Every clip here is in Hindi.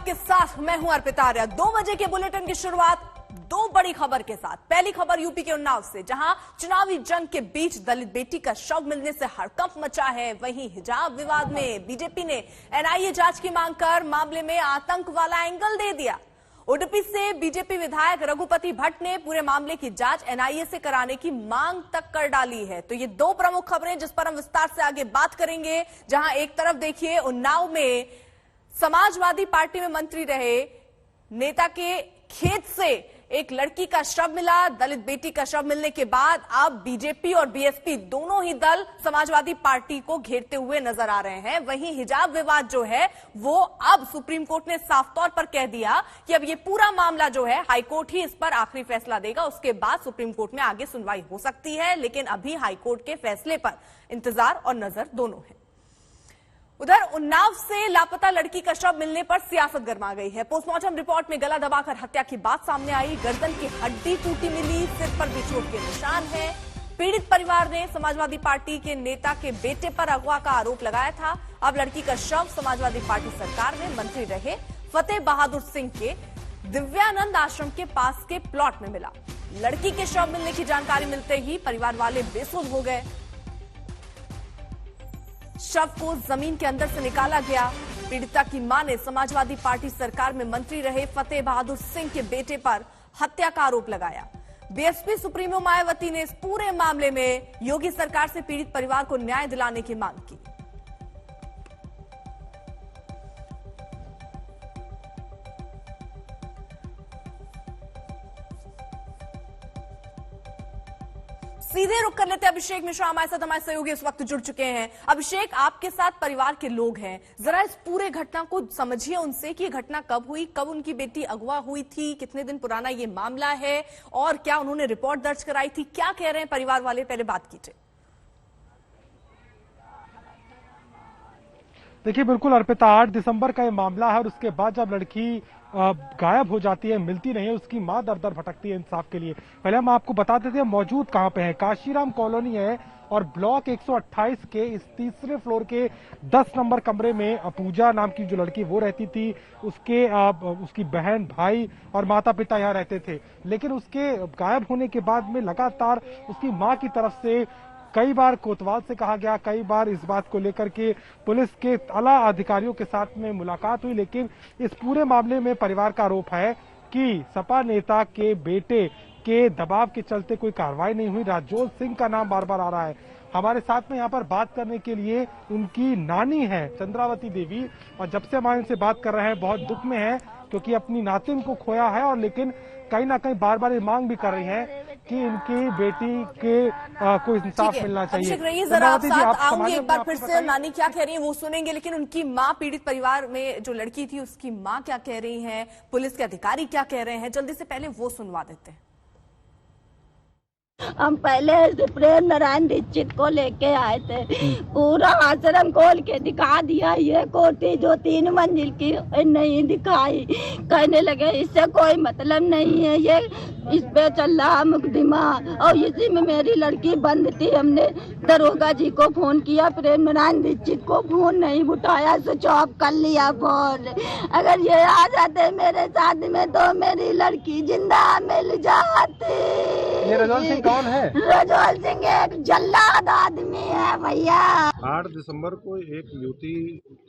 आपके साथ मैं हूं अर्पिता आर्या। 2 बजे के बुलेटिन की शुरुआत 2 बड़ी खबर के साथ। पहली खबर यूपी के उन्नाव से, जहां चुनावी जंग के बीच दलित बेटी का शव मिलने से हड़कंप मचा है। वहीं हिजाब विवाद में बीजेपी ने एनआईए जांच की मांग कर मामले में आतंक वाला एंगल दे दिया। उडुपी से बीजेपी विधायक रघुपति भट्ट ने पूरे मामले की जांच एनआईए से कराने की मांग तक कर डाली है। तो ये 2 प्रमुख खबरें जिस पर हम विस्तार से आगे बात करेंगे। जहां एक तरफ देखिए उन्नाव में समाजवादी पार्टी में मंत्री रहे नेता के खेत से एक लड़की का शव मिला। दलित बेटी का शव मिलने के बाद अब बीजेपी और बीएसपी दोनों ही दल समाजवादी पार्टी को घेरते हुए नजर आ रहे हैं। वहीं हिजाब विवाद जो है वो अब सुप्रीम कोर्ट ने साफ तौर पर कह दिया कि अब ये पूरा मामला जो है हाईकोर्ट ही इस पर आखिरी फैसला देगा। उसके बाद सुप्रीम कोर्ट में आगे सुनवाई हो सकती है, लेकिन अभी हाईकोर्ट के फैसले पर इंतजार और नजर दोनों है। उधर उन्नाव से लापता लड़की का शव मिलने पर सियासत गरमा गई है। पोस्टमार्टम रिपोर्ट में गला दबाकर हत्या की बात सामने आई। गर्दन की हड्डी टूटी मिली, सिर पर भी चोट के निशान हैं। पीड़ित परिवार ने समाजवादी पार्टी के नेता के बेटे पर अगवा का आरोप लगाया था। अब लड़की का शव समाजवादी पार्टी सरकार में मंत्री रहे फतेह बहादुर सिंह के दिव्यानंद आश्रम के पास के प्लॉट में मिला। लड़की के शव मिलने की जानकारी मिलते ही परिवार वाले बेसुध हो गए। शव को जमीन के अंदर से निकाला गया। पीड़िता की मां ने समाजवादी पार्टी सरकार में मंत्री रहे फतेह बहादुर सिंह के बेटे पर हत्या का आरोप लगाया। बीएसपी सुप्रीमो मायावती ने इस पूरे मामले में योगी सरकार से पीड़ित परिवार को न्याय दिलाने की मांग की। सीधे रुक कर लेते अभिषेक मिश्रा हमारे साथ, हमारे सहयोगी इस वक्त जुड़ चुके हैं। अभिषेक, आपके साथ परिवार के लोग हैं, जरा इस पूरे घटना को समझिए उनसे कि ये घटना कब हुई, कब उनकी बेटी अगवा हुई थी, कितने दिन पुराना ये मामला है और क्या उन्होंने रिपोर्ट दर्ज कराई थी, क्या कह रहे हैं परिवार वाले, पहले बात कीजिए। देखिए बिल्कुल अर्पिता, 8 दिसंबर का ये मामला है और उसके बाद जब लड़की गायब हो जाती है, मिलती नहीं है, उसकी मां दर दर भटकती है इंसाफ के लिए। पहले हम आपको बता देते हैं मौजूद कहां पे है। काशीराम कॉलोनी है और ब्लॉक 128 के इस 3रे फ्लोर के 10 नंबर कमरे में पूजा नाम की जो लड़की वो रहती थी। उसकी बहन, भाई और माता पिता यहाँ रहते थे, लेकिन उसके गायब होने के बाद में लगातार उसकी मां की तरफ से कई बार कोतवाल से कहा गया, कई बार इस बात को लेकर के पुलिस के आला अधिकारियों के साथ में मुलाकात हुई, लेकिन इस पूरे मामले में परिवार का आरोप है कि सपा नेता के बेटे के दबाव के चलते कोई कार्रवाई नहीं हुई। राजोल सिंह का नाम बार बार आ रहा है। हमारे साथ में यहाँ पर बात करने के लिए उनकी नानी है चंद्रावती देवी, और जब से हम उनसे बात कर रहे हैं बहुत दुख में है क्योंकि अपनी नातिन को खोया है, और लेकिन कहीं ना कहीं बार बार ये मांग भी कर रही हैं कि इनकी बेटी के को इंसाफ मिलना चाहिए। रहिए, जरा आप साथ आऊंगी एक बार फिर से। नानी क्या कह रही है वो सुनेंगे, लेकिन उनकी मां, पीड़ित परिवार में जो लड़की थी उसकी मां क्या कह रही है, पुलिस के अधिकारी क्या कह रहे हैं, जल्दी से पहले वो सुनवा देते हैं। हम पहले प्रेम नारायण दीक्षित को लेके आए थे, पूरा आश्रम खोल के दिखा दिया। ये कोठी जो 3 मंजिल की नहीं दिखाई, कहने लगे इससे कोई मतलब नहीं है, ये इस पे चल रहा मुकदमा और इसी में मेरी लड़की बंद थी। हमने दरोगा जी को फोन किया, प्रेम नारायण दीक्षित को फोन नहीं उठाया, स्विच ऑफ कर लिया फोन। अगर ये आ जाते मेरे साथ में तो मेरी लड़की जिंदा मिल जाती। ये रजौल सिंह कौन है? रजौल सिंह एक जल्लाद आदमी है भैया। 8 दिसंबर को एक युवती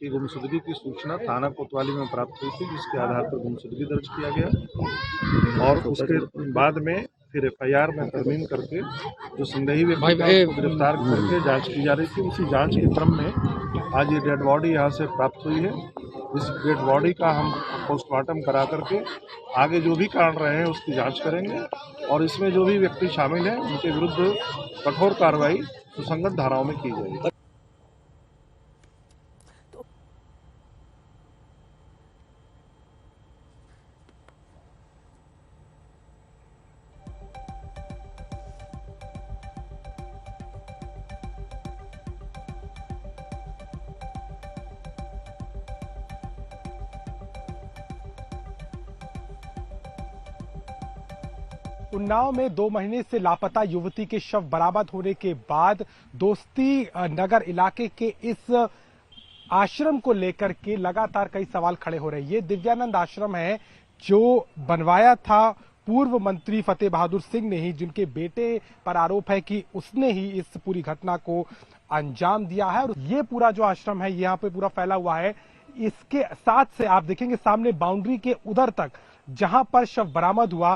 की गुमशुदगी की सूचना थाना कोतवाली में प्राप्त हुई थी, जिसके आधार पर गुमशुदगी दर्ज किया गया और उसके बाद में फिर एफआईआर में तरमीम करके जो संदेही व्यक्ति को गिरफ्तार करके जांच की जा रही थी। उसी जांच के क्रम में आज ये डेड बॉडी यहाँ से प्राप्त हुई है। इस डेड बॉडी का हम पोस्टमार्टम करा करके आगे जो भी कारण रहे हैं उसकी जांच करेंगे और इसमें जो भी व्यक्ति शामिल हैं उनके विरुद्ध कठोर कार्रवाई सुसंगत धाराओं में की जाएगी। उन्नाव में 2 महीने से लापता युवती के शव बरामद होने के बाद दोस्ती नगर इलाके के इस आश्रम को लेकर के लगातार कई सवाल खड़े हो रहे हैं। ये दिव्यानंद आश्रम है जो बनवाया था पूर्व मंत्री फतेह बहादुर सिंह ने ही, जिनके बेटे पर आरोप है कि उसने ही इस पूरी घटना को अंजाम दिया है। और ये पूरा जो आश्रम है यहाँ पे पूरा फैला हुआ है। इसके साथ से आप देखेंगे सामने बाउंड्री के उधर तक जहां पर शव बरामद हुआ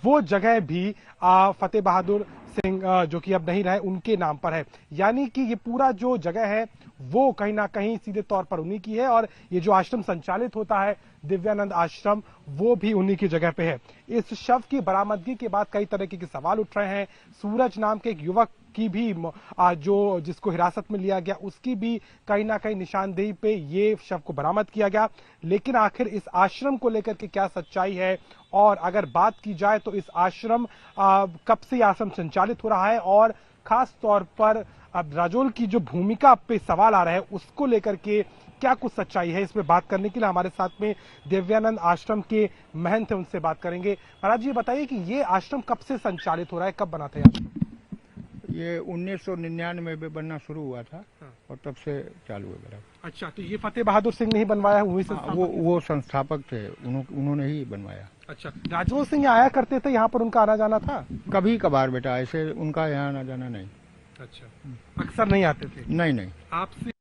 वो जगह भी फतेह बहादुर सिंह जो कि अब नहीं रहे उनके नाम पर है। यानी कि ये पूरा जो जगह है वो कहीं ना कहीं सीधे तौर पर उन्हीं की है और ये जो आश्रम संचालित होता है दिव्यानंद आश्रम वो भी उन्हीं की जगह पे है। इस शव की बरामदगी के बाद कई तरह के सवाल उठ रहे हैं। सूरज नाम के एक युवक की भी जो जिसको हिरासत में लिया गया उसकी भी कहीं ना कहीं निशानदेही पे ये शव को बरामद किया गया। लेकिन आखिर इस आश्रम को लेकर के क्या सच्चाई है और अगर बात की जाए तो इस आश्रम कब से आश्रम संचालित हो रहा है और खास तौर पर अब राजोल की जो भूमिका पे सवाल आ रहा है उसको लेकर के क्या कुछ सच्चाई है, इसमें बात करने के लिए हमारे साथ में दिव्यानंद आश्रम के महंत हैं, उनसे बात करेंगे। महाराज जी बताइए कि ये आश्रम कब से संचालित हो रहा है, कब बना था? ये 1999 में बनना शुरू हुआ था और तब से चालू है मेरा। अच्छा, तो ये फतेह बहादुर सिंह ने ही बनवाया? वो संस्थापक थे, उन्होंने ही बनवाया। अच्छा, राजोल सिंह आया करते थे यहाँ पर, उनका आना जाना था? कभी कभार बेटा, ऐसे उनका यहाँ आना जाना नहीं। अच्छा, अक्सर नहीं आते थे? नहीं। आपसे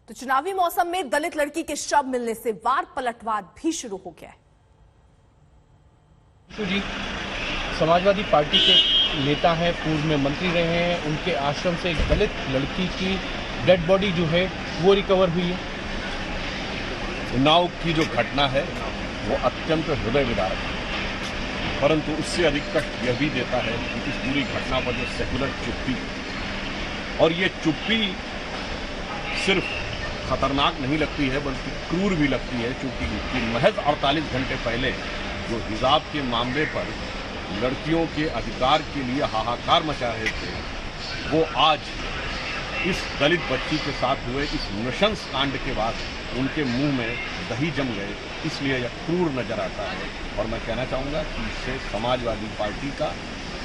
तो चुनावी मौसम में दलित लड़की के शव मिलने से वार पलटवार भी शुरू हो गया है। तो जी समाजवादी पार्टी के नेता हैं, पूर्व में मंत्री रहे हैं, उनके आश्रम से एक दलित लड़की की डेड बॉडी जो है वो रिकवर हुई है। उन्नाव की जो घटना है वो अत्यंत हृदय विदारक है, परंतु उससे अधिक कष्ट यह भी देता है कि इस पूरी घटना पर जो सेकुलर चुप्पी, और ये चुप्पी सिर्फ खतरनाक नहीं लगती है बल्कि क्रूर भी लगती है, क्योंकि महज 48 घंटे पहले जो हिजाब के मामले पर लड़कियों के अधिकार के लिए हाहाकार मचा रहे थे, वो आज इस दलित बच्ची के साथ हुए इस नृशंस कांड के बाद उनके मुंह में दही जम गए, इसलिए यह क्रूर नजर आता है। और मैं कहना चाहूँगा कि इससे समाजवादी पार्टी का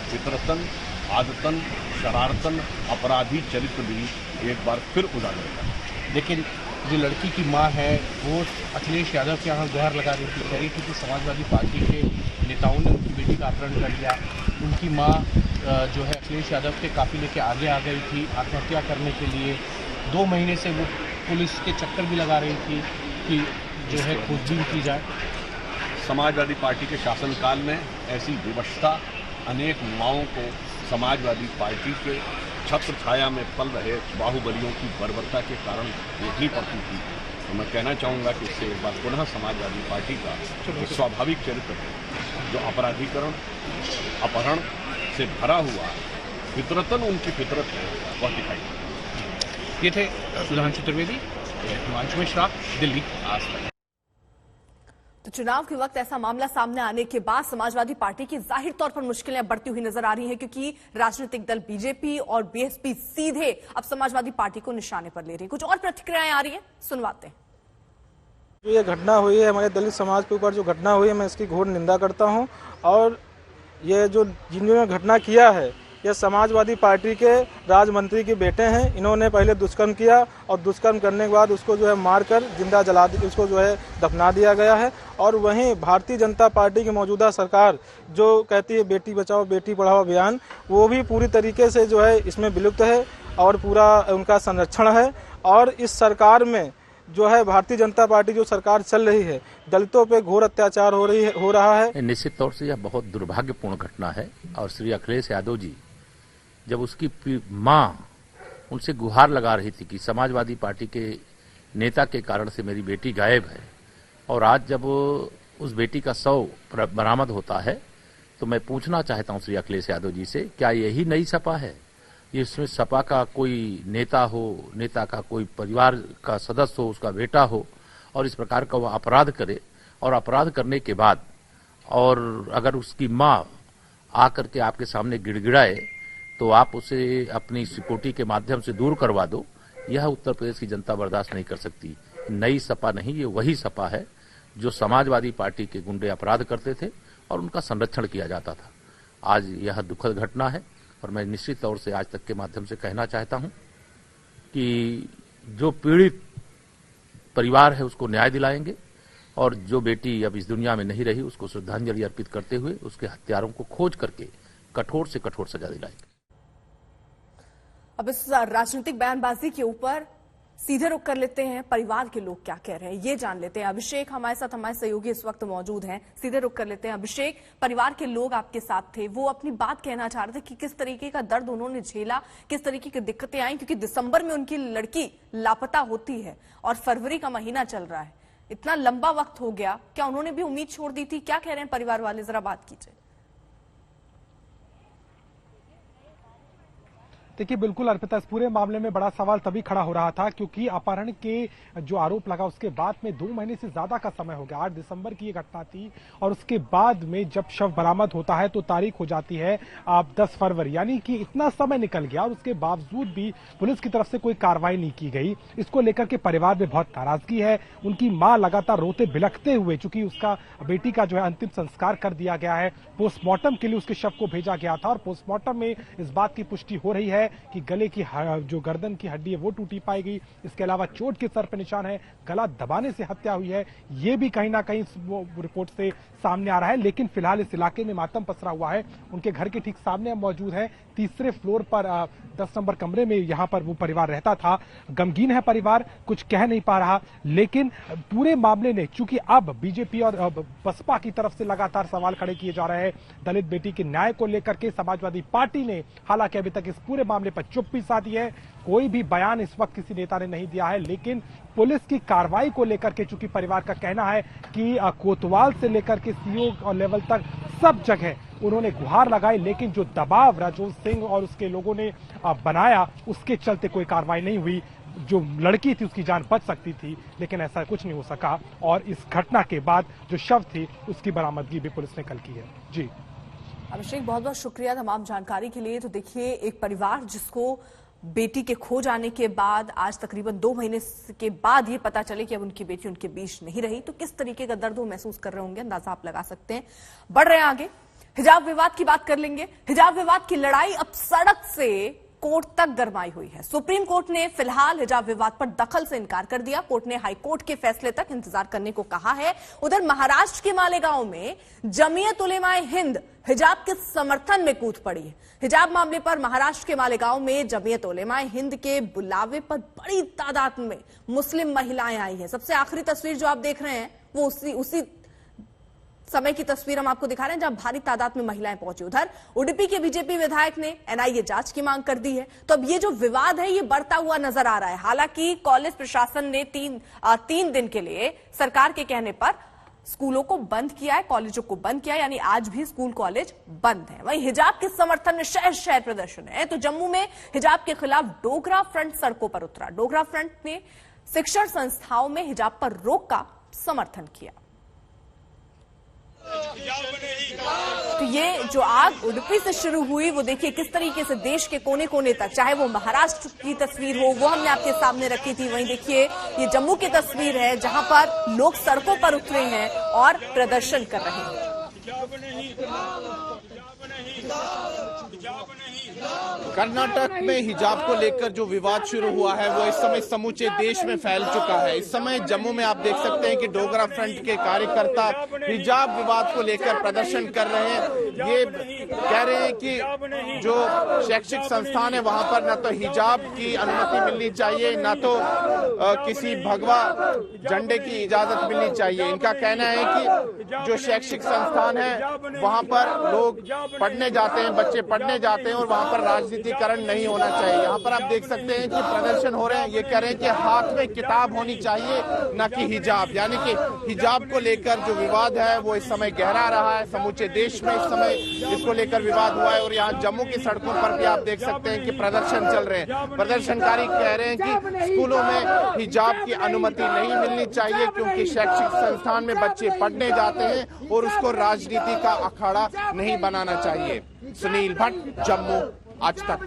फितरतन, आदतन, शरारतन, अपराधी चरित्र भी एक बार फिर उजागर होगा। लेकिन जो लड़की की मां है वो अखिलेश यादव के यहाँ गुहार लगा रही थी, कह रही थी कि समाजवादी पार्टी के नेताओं ने उनकी बेटी का अपहरण कर लिया। उनकी मां जो है अखिलेश यादव के काफिले के आगे आ गई थी आत्महत्या करने के लिए। 2 महीने से वो पुलिस के चक्कर भी लगा रही थी कि जो है खोजबीन की जाए। समाजवादी पार्टी के शासनकाल में ऐसी विवशता अनेक माओं को समाजवादी पार्टी के छत्र छाया में पल रहे बाहुबलियों की बर्बरता के कारण देखनी पड़ती थी। तो मैं कहना चाहूँगा कि इससे एक बार पुनः समाजवादी पार्टी का जो स्वाभाविक चरित्र है, जो अपराधीकरण, अपहरण से भरा हुआ फितरतन उनकी फितरत है, वह दिखाई। ये थे सुधांशु त्रिवेदी, हिमांशु मिश्रा, दिल्ली आज तक। तो चुनाव के वक्त ऐसा मामला सामने आने के बाद समाजवादी पार्टी की जाहिर तौर पर मुश्किलें बढ़ती हुई नजर आ रही हैं, क्योंकि राजनीतिक दल बीजेपी और बीएसपी सीधे अब समाजवादी पार्टी को निशाने पर ले रही है। कुछ और प्रतिक्रियाएं आ रही हैं, सुनवाते हैं। जो ये घटना हुई है हमारे दलित समाज के ऊपर, जो घटना हुई है, मैं इसकी घोर निंदा करता हूं। और ये जो जिन्होंने घटना किया है ये समाजवादी पार्टी के राज मंत्री के बेटे हैं। इन्होंने पहले दुष्कर्म किया और दुष्कर्म करने के बाद उसको जो है मारकर जिंदा जला उसको जो है दफना दिया गया है। और वहीं भारतीय जनता पार्टी की मौजूदा सरकार जो कहती है बेटी बचाओ बेटी पढ़ाओ अभियान, वो भी पूरी तरीके से जो है इसमें विलुप्त है और पूरा उनका संरक्षण है। और इस सरकार में जो है भारतीय जनता पार्टी जो सरकार चल रही है, दलितों पे घोर अत्याचार हो रहा है। निश्चित तौर से यह बहुत दुर्भाग्यपूर्ण घटना है। और श्री अखिलेश यादव जी जब उसकी मां उनसे गुहार लगा रही थी कि समाजवादी पार्टी के नेता के कारण से मेरी बेटी गायब है, और आज जब उस बेटी का शव बरामद होता है, तो मैं पूछना चाहता हूं श्री अखिलेश यादव जी से, क्या यही नई सपा है? ये इसमें सपा का कोई नेता हो, नेता का कोई परिवार का सदस्य हो, उसका बेटा हो, और इस प्रकार का वह अपराध करे, और अपराध करने के बाद और अगर उसकी मां आकर के आपके सामने गिड़गिड़ाए तो आप उसे अपनी सिक्योरिटी के माध्यम से दूर करवा दो, यह उत्तर प्रदेश की जनता बर्दाश्त नहीं कर सकती। नई सपा नहीं, ये वही सपा है जो समाजवादी पार्टी के गुंडे अपराध करते थे और उनका संरक्षण किया जाता था। आज यह दुखद घटना है और मैं निश्चित तौर से आज तक के माध्यम से कहना चाहता हूं कि जो पीड़ित परिवार है उसको न्याय दिलाएंगे और जो बेटी अब इस दुनिया में नहीं रही उसको श्रद्धांजलि अर्पित करते हुए उसके हत्यारों को खोज करके कठोर से कठोर सजा दिलाएंगे। अब इस राजनीतिक बयानबाजी के ऊपर सीधे रुख कर लेते हैं, परिवार के लोग क्या कह रहे हैं ये जान लेते हैं। अभिषेक हमारे साथ, हमारे सहयोगी इस वक्त मौजूद हैं, सीधे रुख कर लेते हैं। अभिषेक, परिवार के लोग आपके साथ थे, वो अपनी बात कहना चाह रहे थे कि किस तरीके का दर्द उन्होंने झेला, किस तरीके की दिक्कतें आई, क्योंकि दिसंबर में उनकी लड़की लापता होती है और फरवरी का महीना चल रहा है। इतना लंबा वक्त हो गया, क्या उन्होंने भी उम्मीद छोड़ दी थी? क्या कह रहे हैं परिवार वाले, जरा बात कीजिए। देखिए बिल्कुल अर्पिता, इस पूरे मामले में बड़ा सवाल तभी खड़ा हो रहा था क्योंकि अपहरण के जो आरोप लगा उसके बाद में 2 महीने से ज्यादा का समय हो गया। 8 दिसंबर की ये घटना थी और उसके बाद में जब शव बरामद होता है तो तारीख हो जाती है 10 फरवरी, यानी कि इतना समय निकल गया और उसके बावजूद भी पुलिस की तरफ से कोई कार्रवाई नहीं की गई। इसको लेकर के परिवार में बहुत नाराजगी है। उनकी मां लगातार रोते बिलखते हुए, चूंकि उसका बेटी का जो है अंतिम संस्कार कर दिया गया है, पोस्टमार्टम के लिए उसके शव को भेजा गया था और पोस्टमार्टम में इस बात की पुष्टि हो रही है कि गले की जो गर्दन की हड्डी है वो टूटी पाई गई। इसके अलावा चोट के सर पर निशान है, गला दबाने से हत्या हुई है, ये भी कहीं ना कहीं रिपोर्ट से सामने आ रहा है। लेकिन फिलहाल इस इलाके में मातम पसरा हुआ है। उनके घर के ठीक सामने हम मौजूद है, तीसरे फ्लोर पर 10 नंबर कमरे में यहां पर वो परिवार रहता था। गमगीन है परिवार, कुछ कह नहीं पा रहा। लेकिन पूरे मामले ने, चूंकि अब बीजेपी और बसपा की तरफ से लगातार सवाल खड़े किए जा रहे हैं दलित बेटी के न्याय को लेकर के, समाजवादी पार्टी ने हालांकि अभी तक इस पूरे मामले पर चुप्पी साधी है। कोई भी बयान इस वक्त किसी नेता ने नहीं दिया है। लेकिन पुलिस की कार्रवाई को लेकर के, चूंकि परिवार का कहना है कि कोतवाल से लेकर के सीओ लेवल तक सब जगह उन्होंने गुहार लगाई, लेकिन जो दबाव राजोत सिंह और उसके लोगों ने बनाया उसके चलते कोई कार्रवाई नहीं हुई। जो लड़की थी उसकी जान बच सकती थी, लेकिन ऐसा कुछ नहीं हो सका और इस घटना के बाद जो शव थी उसकी बरामदगी भी पुलिस ने कल की है। जी अभिषेक, बहुत बहुत शुक्रिया तमाम जानकारी के लिए। तो देखिए, एक परिवार जिसको बेटी के खो जाने के बाद आज तकरीबन 2 महीने के बाद ये पता चले कि अब उनकी बेटी उनके बीच नहीं रही, तो किस तरीके का दर्द वो महसूस कर रहे होंगे, अंदाजा आप लगा सकते हैं। बढ़ रहे हैं आगे, हिजाब विवाद की बात कर लेंगे। हिजाब विवाद की लड़ाई अब सड़क से कोर्ट तक गरमाई हुई है। सुप्रीम कोर्ट ने फिलहाल हिजाब विवाद पर दखल से इनकार कर दिया। कोर्ट ने हाई कोर्ट के फैसले तक इंतजार करने को कहा है। उधर महाराष्ट्र के मालेगांव में जमीयत उलेमाए हिंद हिजाब के समर्थन में कूद पड़ी है। हिजाब मामले पर महाराष्ट्र के मालेगांव में जमीयत उलेमाए हिंद के बुलावे पर बड़ी तादाद में मुस्लिम महिलाएं आई हैं। सबसे आखिरी तस्वीर जो आप देख रहे हैं वो उसी समय की तस्वीर हम आपको दिखा रहे हैं जहां भारी तादाद में महिलाएं पहुंची। उधर उडुपी के बीजेपी विधायक ने एनआईए जांच की मांग कर दी है। तो अब ये जो विवाद है ये बढ़ता हुआ नजर आ रहा है। हालांकि कॉलेज प्रशासन ने 3 दिन के लिए सरकार के कहने पर स्कूलों को बंद किया है, कॉलेजों को बंद किया है, यानी आज भी स्कूल कॉलेज बंद है। वहीं हिजाब के समर्थन में शहर शहर प्रदर्शन है। तो जम्मू में हिजाब के खिलाफ डोगरा फ्रंट सड़कों पर उतरा। डोगरा फ्रंट ने शिक्षण संस्थाओं में हिजाब पर रोक का समर्थन किया। तो ये जो आग उडुपी से शुरू हुई वो देखिए किस तरीके से देश के कोने कोने तक, चाहे वो महाराष्ट्र की तस्वीर हो वो हमने आपके सामने रखी थी, वहीं देखिए ये जम्मू की तस्वीर है जहां पर लोग सड़कों पर उतरे हैं और प्रदर्शन कर रहे हैं। कर्नाटक में हिजाब को लेकर जो विवाद शुरू हुआ है वो इस समय समूचे देश में फैल चुका है। इस समय जम्मू में आप देख सकते हैं कि डोगरा फ्रंट के कार्यकर्ता हिजाब विवाद को लेकर प्रदर्शन कर रहे हैं। ये कह रहे हैं कि जो शैक्षिक संस्थान है वहां पर न तो हिजाब की अनुमति मिलनी चाहिए, न तो किसी भगवा झंडे की इजाजत मिलनी चाहिए। इनका कहना है कि जो शैक्षिक संस्थान है वहां पर लोग पढ़ने जाते हैं, बच्चे पढ़ने जाते हैं और वहां पर राजनीतिकरण नहीं होना चाहिए। यहाँ पर आप देख सकते हैं कि प्रदर्शन हो रहे हैं। ये कह रहे हैं कि हाथ में किताब होनी चाहिए न कि हिजाब, यानी कि हिजाब को लेकर जो विवाद है वो इस समय गहरा रहा है। समूचे देश में इस समय इसको लेकर विवाद हुआ है और यहाँ जम्मू की सड़कों पर भी आप देख सकते हैं कि प्रदर्शन चल रहे हैं। प्रदर्शनकारी कह रहे हैं कि स्कूलों में हिजाब की अनुमति नहीं मिलनी चाहिए क्योंकि शैक्षिक संस्थान में बच्चे पढ़ने जाते हैं और उसको राजनीति का अखाड़ा नहीं बनाना चाहिए। सुनील भट्ट, जम्मू, आज तक।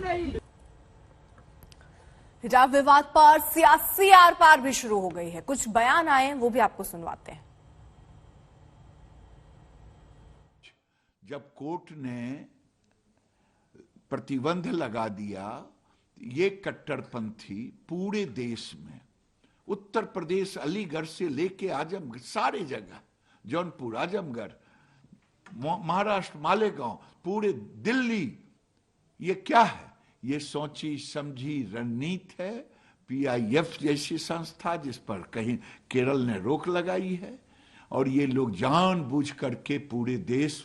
हिजाब विवाद पर सियासी आर पार भी शुरू हो गई है। कुछ बयान आए वो भी आपको सुनवाते हैं। जब कोर्ट ने प्रतिबंध लगा दिया, ये कट्टरपंथी पूरे देश में, उत्तर प्रदेश अलीगढ़ से लेके आजमगढ़, सारे जगह, जौनपुर, आजमगढ़, महाराष्ट्र, मालेगांव, पूरे दिल्ली, ये क्या है? ये सोची समझी रणनीति है। PIF जैसी संस्था जिस पर कहीं केरल ने रोक लगाई है, और ये लोग जानबूझ करके पूरे देश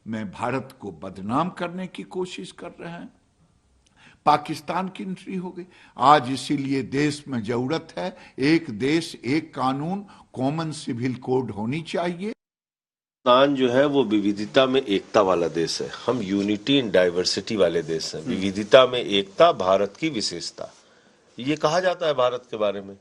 में भारत को बदनाम करने की कोशिश कर रहे हैं। पाकिस्तान की एंट्री हो गई आज, इसीलिए देश में जरूरत है एक देश एक कानून, कॉमन सिविल कोड होनी चाहिए। हिंदुस्तान जो है वो विविधता में एकता वाला देश है। हम यूनिटी इन डाइवर्सिटी वाले देश हैं। विविधता में एकता भारत की विशेषता, ये कहा जाता है भारत के बारे में।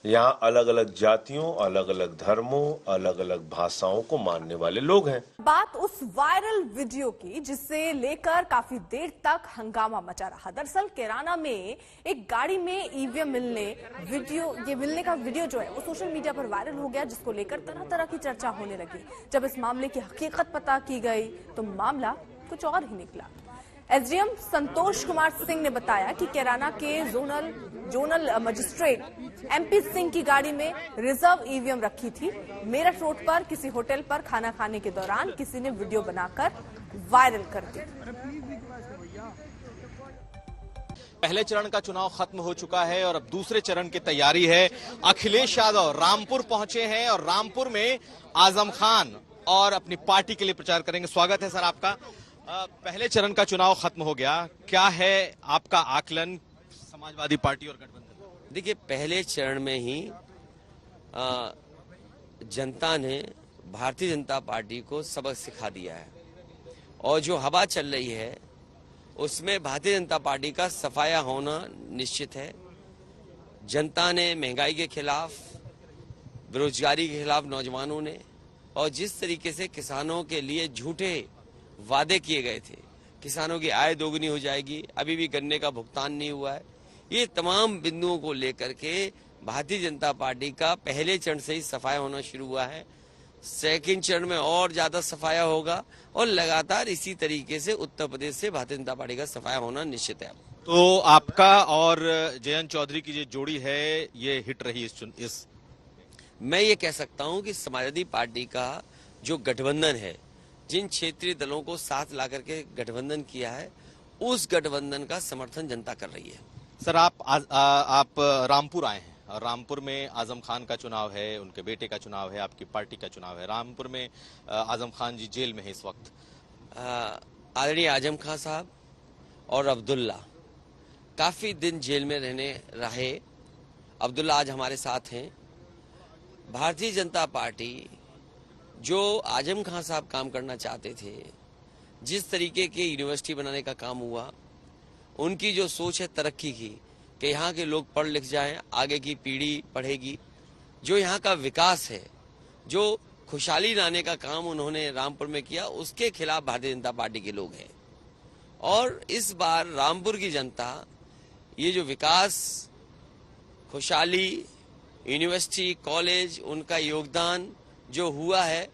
यहाँ अलग अलग जातियों, अलग अलग धर्मों, अलग अलग भाषाओं को मानने वाले लोग हैं। बात उस वायरल वीडियो की जिससे लेकर काफी देर तक हंगामा मचा रहा। दरअसल कैराना में एक गाड़ी में ईवीएम मिलने का वीडियो जो है वो सोशल मीडिया पर वायरल हो गया, जिसको लेकर तरह तरह की चर्चा होने लगी। जब इस मामले की हकीकत पता की गई तो मामला कुछ और ही निकला। एसडीएम संतोष कुमार सिंह ने बताया कि कैराना के जोनल मजिस्ट्रेट MP सिंह की गाड़ी में रिजर्व ईवीएम रखी थी। मेरठ रोड पर किसी होटल पर खाना खाने के दौरान किसी ने वीडियो बनाकर वायरल कर दी। पहले चरण का चुनाव खत्म हो चुका है और अब दूसरे चरण की तैयारी है। अखिलेश यादव रामपुर पहुंचे हैं और रामपुर में आजम खान और अपनी पार्टी के लिए प्रचार करेंगे। स्वागत है सर आपका। पहले चरण का चुनाव खत्म हो गया, क्या है आपका आकलन समाजवादी पार्टी और गठबंधन? देखिए, पहले चरण में ही जनता ने भारतीय जनता पार्टी को सबक सिखा दिया है और जो हवा चल रही है उसमें भारतीय जनता पार्टी का सफाया होना निश्चित है। जनता ने महंगाई के खिलाफ, बेरोजगारी के खिलाफ नौजवानों ने, और जिस तरीके से किसानों के लिए झूठे वादे किए गए थे, किसानों की आय दोगुनी हो जाएगी, अभी भी गन्ने का भुगतान नहीं हुआ है, ये तमाम बिंदुओं को लेकर के भारतीय जनता पार्टी का पहले चरण से ही सफाया होना शुरू हुआ है। सेकंड चरण में और ज्यादा सफाया होगा और लगातार इसी तरीके से उत्तर प्रदेश से भारतीय जनता पार्टी का सफाया होना निश्चित है। तो आपका और जयंत चौधरी की जो जोड़ी है ये हिट रही इस मैं ये कह सकता हूं कि समाजवादी पार्टी का जो गठबंधन है, जिन क्षेत्रीय दलों को साथ ला करके गठबंधन किया है, उस गठबंधन का समर्थन जनता कर रही है। सर आप रामपुर आए हैं और रामपुर में आजम खान का चुनाव है, उनके बेटे का चुनाव है, आपकी पार्टी का चुनाव है। रामपुर में आजम खान जी जेल में है इस वक्त। आदरणीय आजम खान साहब और अब्दुल्ला काफी दिन जेल में रहे। अब्दुल्ला आज हमारे साथ हैं। भारतीय जनता पार्टी जो आजम खान साहब काम करना चाहते थे, जिस तरीके के यूनिवर्सिटी बनाने का काम हुआ, उनकी जो सोच है तरक्की की कि यहाँ के लोग पढ़ लिख जाएं, आगे की पीढ़ी पढ़ेगी, जो यहाँ का विकास है, जो खुशहाली लाने का काम उन्होंने रामपुर में किया, उसके खिलाफ भारतीय जनता पार्टी के लोग हैं। और इस बार रामपुर की जनता ये जो विकास, खुशहाली, यूनिवर्सिटी, कॉलेज, उनका योगदान जो हुआ है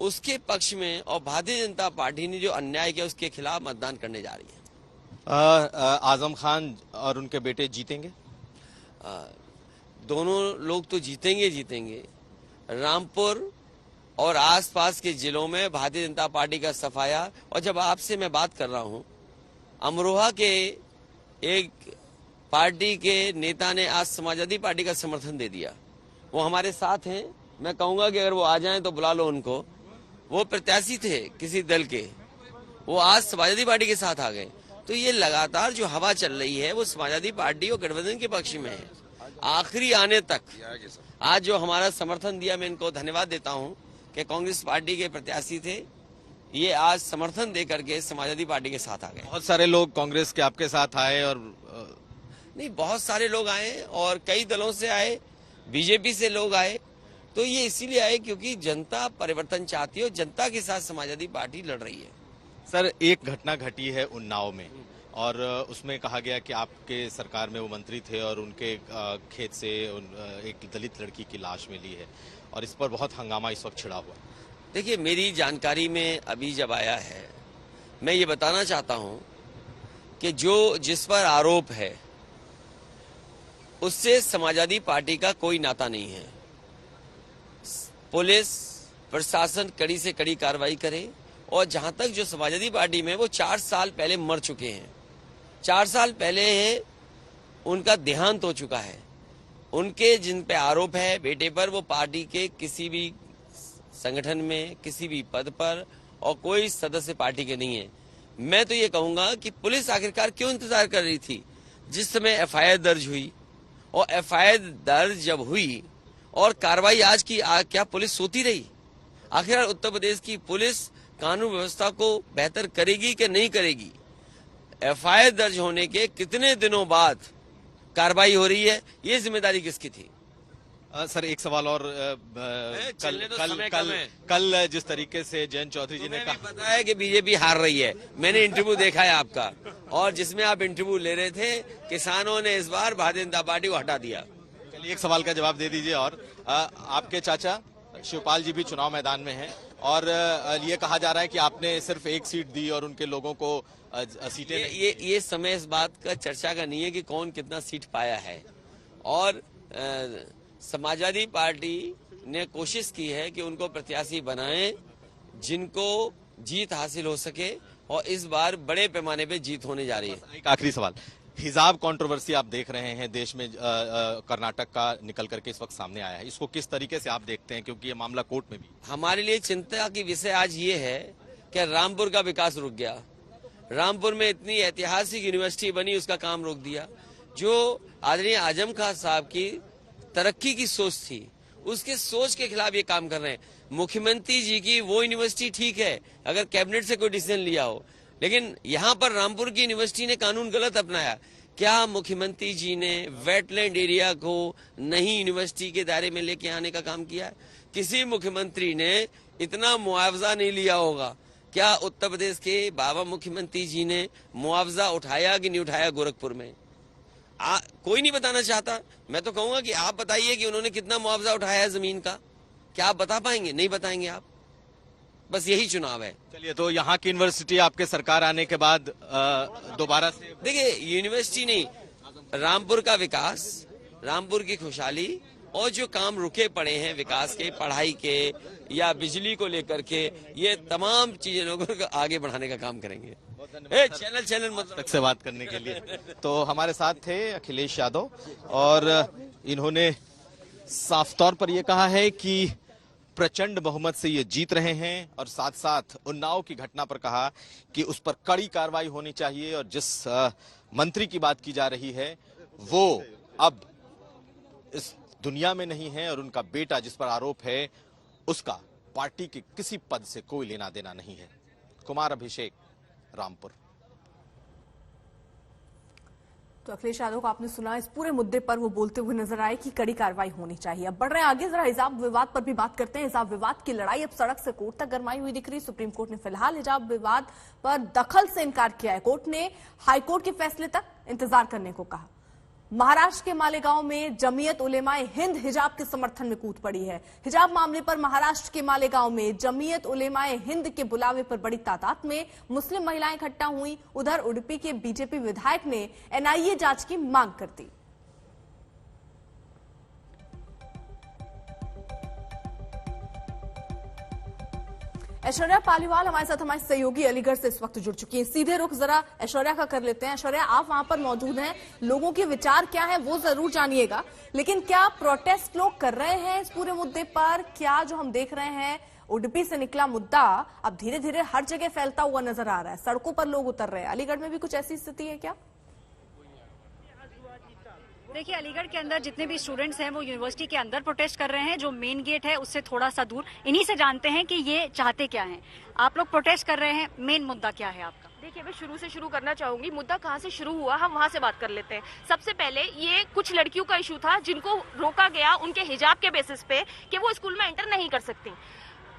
उसके पक्ष में, और भारतीय जनता पार्टी ने जो अन्याय किया उसके खिलाफ मतदान करने जा रही है। आजम खान और उनके बेटे जीतेंगे? दोनों लोग तो जीतेंगे। रामपुर और आसपास के जिलों में भारतीय जनता पार्टी का सफाया। और जब आपसे मैं बात कर रहा हूं, अमरोहा के एक पार्टी के नेता ने आज समाजवादी पार्टी का समर्थन दे दिया। वो हमारे साथ हैं। मैं कहूंगा कि अगर वो आ जाएं तो बुला लो उनको। वो प्रत्याशी थे किसी दल के, वो आज समाजवादी पार्टी के साथ आ गए। तो ये लगातार जो हवा चल रही है वो समाजवादी पार्टी और गठबंधन के पक्ष में है। आखिरी आने तक आज जो हमारा समर्थन दिया, मैं इनको धन्यवाद देता हूं कि कांग्रेस पार्टी के प्रत्याशी थे, ये आज समर्थन दे करके समाजवादी पार्टी के साथ आ गए। बहुत सारे लोग कांग्रेस के आपके साथ आए और नहीं, बहुत सारे लोग आए और कई दलों से आए, बीजेपी से लोग आए। तो ये इसीलिए आए क्योंकि जनता परिवर्तन चाहती है और जनता के साथ समाजवादी पार्टी लड़ रही है। सर, एक घटना घटी है उन्नाव में और उसमें कहा गया कि आपके सरकार में वो मंत्री थे और उनके खेत से एक दलित लड़की की लाश मिली है और इस पर बहुत हंगामा इस वक्त छिड़ा हुआ। देखिए, मेरी जानकारी में अभी जब आया है, मैं ये बताना चाहता हूं कि जिस पर आरोप है उससे समाजवादी पार्टी का कोई नाता नहीं है। पुलिस प्रशासन कड़ी से कड़ी कार्रवाई करे, और जहां तक जो समाजवादी पार्टी में वो 4 साल पहले मर चुके हैं, 4 साल पहले उनका देहांत हो चुका है। उनके जिन पे आरोप है बेटे पर, वो पार्टी के किसी भी संगठन में किसी भी पद पर और कोई सदस्य पार्टी के नहीं है। मैं तो ये कहूंगा कि पुलिस आखिरकार क्यों इंतजार कर रही थी? जिस समय एफआईआर दर्ज हुई, और एफआईआर दर्ज जब हुई और कार्रवाई आज की, क्या पुलिस सोती रही? आखिर उत्तर प्रदेश की पुलिस कानून व्यवस्था को बेहतर करेगी कि नहीं करेगी? एफआईआर दर्ज होने के कितने दिनों बाद कार्रवाई हो रही है, ये जिम्मेदारी किसकी थी? सर एक सवाल और, कल जिस तरीके से जयंत चौधरी जी ने कहा, पता है कि बीजेपी हार रही है। मैंने इंटरव्यू देखा है आपका, और जिसमें आप इंटरव्यू ले रहे थे, किसानों ने इस बार भारतीय जनता पार्टी को हटा दिया। चलिए एक सवाल का जवाब दे दीजिए। और आपके चाचा शिवपाल जी भी चुनाव मैदान में हैं, और ये कहा जा रहा है कि आपने सिर्फ एक सीट दी और उनके लोगों को सीटें ये समय इस बात का चर्चा का नहीं है कि कौन कितना सीट पाया है। और समाजवादी पार्टी ने कोशिश की है कि उनको प्रत्याशी बनाएं जिनको जीत हासिल हो सके, और इस बार बड़े पैमाने पे जीत होने जा रही है। एक आखिरी सवाल, हिजाब कंट्रोवर्सी आप देख रहे हैं देश में, कर्नाटक का निकल करके इस वक्त सामने आया है, इसको किस तरीके से आप देखते हैं? क्योंकि ये मामला कोर्ट में भी। हमारे लिए चिंता की विषय आज ये है कि रामपुर का विकास रुक गया। रामपुर में इतनी ऐतिहासिक यूनिवर्सिटी बनी, उसका काम रोक दिया। जो आदरणीय आजम खान साहब की तरक्की की सोच थी, उसके सोच के खिलाफ ये काम कर रहे हैं। मुख्यमंत्री जी की वो यूनिवर्सिटी ठीक है अगर कैबिनेट से कोई डिसीजन लिया हो, लेकिन यहाँ पर रामपुर की यूनिवर्सिटी ने कानून गलत अपनाया। क्या मुख्यमंत्री जी ने वेटलैंड एरिया को नई यूनिवर्सिटी के दायरे में लेके आने का काम किया है? किसी मुख्यमंत्री ने इतना मुआवजा नहीं लिया होगा। क्या उत्तर प्रदेश के बाबा मुख्यमंत्री जी ने मुआवजा उठाया कि नहीं उठाया गोरखपुर में? कोई नहीं बताना चाहता। मैं तो कहूंगा कि आप बताइए कि उन्होंने कितना मुआवजा उठाया है जमीन का। क्या आप बता पाएंगे? नहीं बताएंगे आप। बस यही चुनाव है। चलिए, तो यहाँ की यूनिवर्सिटी आपके सरकार आने के बाद दोबारा से, देखिए यूनिवर्सिटी नहीं, रामपुर का विकास, रामपुर की खुशहाली, और जो काम रुके पड़े हैं विकास के, पढ़ाई के या बिजली को लेकर के, ये तमाम चीजें लोगों को आगे बढ़ाने का काम करेंगे। चैनल तक से बात करने के लिए। तो हमारे साथ थे अखिलेश यादव, और इन्होंने साफ तौर पर यह कहा है कि प्रचंड बहुमत से ये जीत रहे हैं, और साथ साथ उन्नाव की घटना पर कहा कि उस पर कड़ी कार्रवाई होनी चाहिए, और जिस मंत्री की बात की जा रही है वो अब इस दुनिया में नहीं है, और उनका बेटा जिस पर आरोप है उसका पार्टी के किसी पद से कोई लेना देना नहीं है। कुमार अभिषेक, रामपुर। तो अखिलेश यादव को आपने सुना, इस पूरे मुद्दे पर वो बोलते हुए नजर आए कि कड़ी कार्रवाई होनी चाहिए। अब बढ़ रहे हैं आगे, जरा हिजाब विवाद पर भी बात करते हैं। हिजाब विवाद की लड़ाई अब सड़क से कोर्ट तक गरमाई हुई दिख रही। सुप्रीम कोर्ट ने फिलहाल हिजाब विवाद पर दखल से इनकार किया है। कोर्ट ने हाईकोर्ट के फैसले तक इंतजार करने को कहा। महाराष्ट्र के मालेगांव में जमीयत उलेमाए हिंद हिजाब के समर्थन में कूद पड़ी है। हिजाब मामले पर महाराष्ट्र के मालेगांव में जमीयत उलेमाए हिंद के बुलावे पर बड़ी तादाद में मुस्लिम महिलाएं इकट्ठा हुई। उधर उडुपी के बीजेपी विधायक ने एनआईए जांच की मांग कर दी। ऐश्वर्या पालीवाल हमारे साथ, हमारे सहयोगी अलीगढ़ से इस वक्त जुड़ चुकी हैं। सीधे रुख जरा ऐश्वर्या का कर लेते हैं। ऐश्वर्या, आप वहां पर मौजूद हैं, लोगों के विचार क्या है वो जरूर जानिएगा, लेकिन क्या प्रोटेस्ट लोग कर रहे हैं इस पूरे मुद्दे पर? क्या जो हम देख रहे हैं उडुपी से निकला मुद्दा अब धीरे धीरे हर जगह फैलता हुआ नजर आ रहा है, सड़कों पर लोग उतर रहे हैं। अलीगढ़ में भी कुछ ऐसी स्थिति है क्या? देखिए, अलीगढ़ के अंदर जितने भी स्टूडेंट्स हैं वो यूनिवर्सिटी के अंदर प्रोटेस्ट कर रहे हैं, जो मेन गेट है उससे थोड़ा सा दूर। इन्हीं से जानते हैं कि ये चाहते क्या हैं। आप लोग प्रोटेस्ट कर रहे हैं, मेन मुद्दा क्या है आपका? देखिए, मैं शुरू से शुरू करना चाहूंगी। मुद्दा कहाँ से शुरू हुआ, हम वहाँ से बात कर लेते हैं। सबसे पहले ये कुछ लड़कियों का इशू था जिनको रोका गया उनके हिजाब के बेसिस पे कि वो स्कूल में एंटर नहीं कर सकती।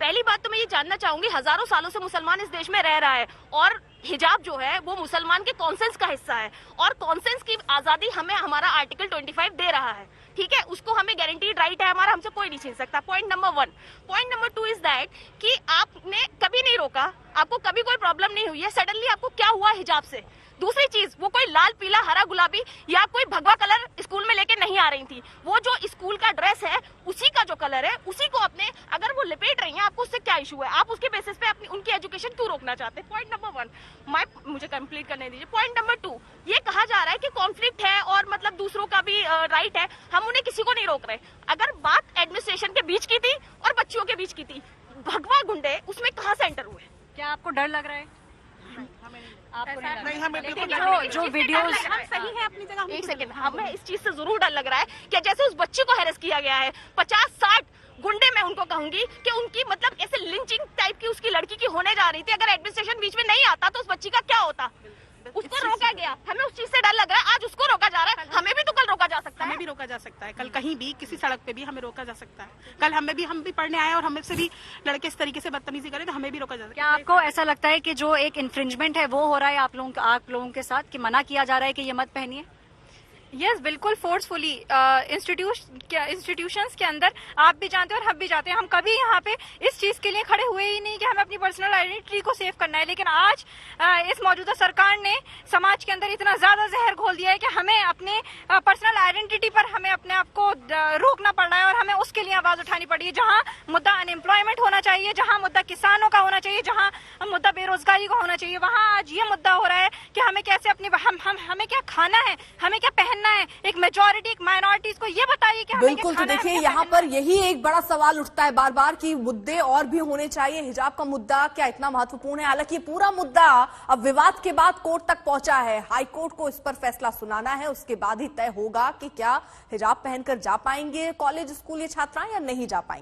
पहली बात तो मैं ये जानना चाहूंगी, हजारों सालों से मुसलमान इस देश में रह रहा है, और हिजाब जो है वो मुसलमान के कॉन्सेंस का हिस्सा है, और कॉन्सेंस की आजादी हमें हमारा आर्टिकल 25 दे रहा है। ठीक है, उसको हमें गारंटीड राइट है हमारा, हमसे कोई नहीं छीन सकता। Point number 1। Point number 2 is that कि आपने कभी नहीं रोका, आपको कभी कोई प्रॉब्लम नहीं हुई है। सडनली आपको क्या हुआ हिजाब से? दूसरी चीज, वो कोई लाल पीला हरा गुलाबी या कोई भगवा कलर स्कूल में लेके नहीं आ रही थी। वो जो स्कूल का ड्रेस है उसी का जो कलर है उसी को अपने अगर वो लपेट रही हैं, आपको उससे क्या इशू है? आप उसके बेसिस पे अपनी उनकी एजुकेशन क्यों रोकना चाहते हैं? पॉइंट नंबर 1 मुझे कंप्लीट करने दीजिए। पॉइंट नंबर 2, ये कहा जा रहा है कि कॉन्फ्लिक्ट है और मतलब दूसरों का भी राइट है, हम उन्हें किसी को नहीं रोक रहे। अगर बात एडमिनिस्ट्रेशन के बीच की थी और बच्चियों के बीच की थी, भगवा गुंडे उसमें कहाँ से एंटर हुए? क्या आपको डर लग रहा है? आपको नहीं, हमें लेकिन जो वीडियोस हम सही है अपनी जगह। एक सेकंड, हमें इस चीज से जरूर डर लग रहा है कि जैसे उस बच्ची को हैरेस किया गया है, 50-60 गुंडे मैं उनको कहूंगी कि उनकी मतलब ऐसे लिंचिंग टाइप की उसकी लड़की की होने जा रही थी। अगर एडमिनिस्ट्रेशन बीच में नहीं आता तो उस बच्ची का क्या होता? उसको रोका गया, हमें उस चीज से डर लग रहा है। आज उसको रोका जा रहा है, हमें भी तो कल रोका जा सकता है। हमें भी रोका जा सकता है, कल कहीं भी किसी सड़क पे भी हमें रोका जा सकता है। कल हम भी पढ़ने आए और हमें से भी लड़के इस तरीके से बदतमीजी करें तो हमें भी रोका जा सकता है। क्या आपको ऐसा लगता है कि जो एक इन्फ्रिंजमेंट है वो हो रहा है आप लोगों के साथ, कि मना किया जा रहा है कि ये मत पहनिए? यस, बिल्कुल फोर्सफुली इंस्टीट्यूशंस के अंदर आप भी जानते हैं और हम भी जानते हैं। हम कभी यहाँ पे इस चीज के लिए खड़े हुए ही नहीं कि हमें अपनी पर्सनल आइडेंटिटी को सेव करना है, लेकिन आज इस मौजूदा सरकार ने समाज के अंदर इतना ज्यादा जहर घोल दिया है कि हमें अपने पर्सनल आइडेंटिटी पर हमें अपने आप को रोकना पड़ रहा है और हमें उसके लिए आवाज उठानी पड़ी है। जहाँ मुद्दा अनएम्प्लॉयमेंट होना चाहिए, जहाँ मुद्दा किसानों का होना चाहिए, जहाँ मुद्दा बेरोजगारी का होना चाहिए, वहाँ आज ये मुद्दा हो रहा है कि हमें कैसे अपनी हमें क्या खाना है, हमें क्या पहनना है। एक मेजॉरिटी, एक माइनॉरिटीज को ये बताइए कि बिल्कुल। तो देखिए यहाँ पर यही एक बड़ा सवाल उठता है बार बार कि मुद्दे और भी होने चाहिए। हिजाब का मुद्दा क्या इतना महत्वपूर्ण है? हालांकि ये पूरा मुद्दा अब विवाद के बाद कोर्ट तक पहुंचा है। हाई कोर्ट को इस पर फैसला सुनाना है, उसके बाद ही तय होगा कि क्या हिजाब पहनकर जा पाएंगे कॉलेज स्कूल ये छात्राएं या नहीं जा पाएंगे।